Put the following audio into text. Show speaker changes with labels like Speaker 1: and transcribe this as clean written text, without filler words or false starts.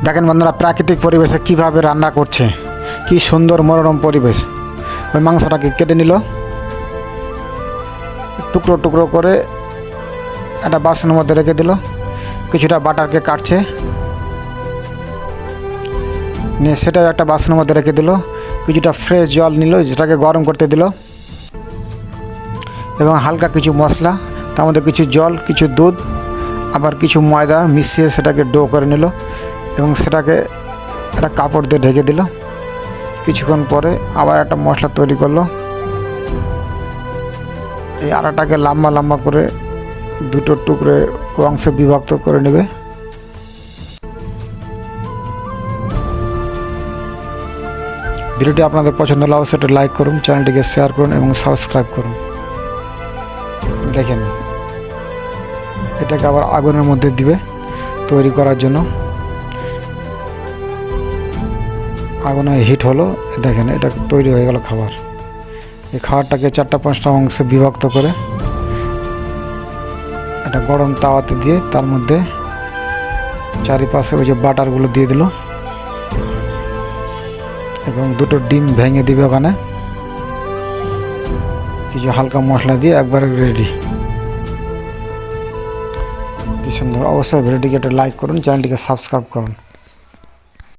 Speaker 1: দেখেন বন্ধুরা, প্রাকৃতিক পরিবেশে কিভাবে রান্না করছে, কি সুন্দর মনোরম পরিবেশ। ওই মাংসটাকে কেটে নিল, টুকরো টুকরো করে একটা বাসনের মধ্যে রেখে দিল। কিছুটা বাটারকে কাটছে, নিয়ে সেটা একটা বাসনের মধ্যে রেখে দিল। কিছুটা ফ্রেশ জল নিল, যেটাকে গরম করতে দিল, এবং হালকা কিছু মশলা, তার মধ্যে কিছু জল, কিছু দুধ, আবার কিছু ময়দা মিশিয়ে সেটাকে ডো করে নিল, এবং সেটাকে একটা কাপড় দিয়ে ঢেকে দিল। কিছুক্ষণ পরে আবার একটা মশলা তৈরি করলো। এই আটাটাকে লম্বা লম্বা করে দুটো টুকরে অংশে বিভক্ত করে নেবে। ভিডিওটি আপনাদের পছন্দ হলে অবশ্যই একটা লাইক করুন, চ্যানেলটিকে শেয়ার করুন এবং সাবস্ক্রাইব করুন। দেখেন, এটাকে আবার আগুনের মধ্যে দিবে তৈরি করার জন্য। আগুনে হিট হলো, দেখেন এটা তৈরি হয়ে গেল খাবার। এই খাবারটাকে 4-5টা অংশে বিভক্ত করে একটা গরম তাওয়াতে দিয়ে তার মধ্যে চারিপাশে ওই যে বাটারগুলো দিয়ে দিল, এবং দুটো ডিম ভেঙে দিবে ওখানে, কিছু হালকা মশলা দিয়ে একবারে রেডি। কি সুন্দর! অবশ্যই ভিডিওটিকে একটা লাইক করুন, চ্যানেলটিকে সাবস্ক্রাইব করুন।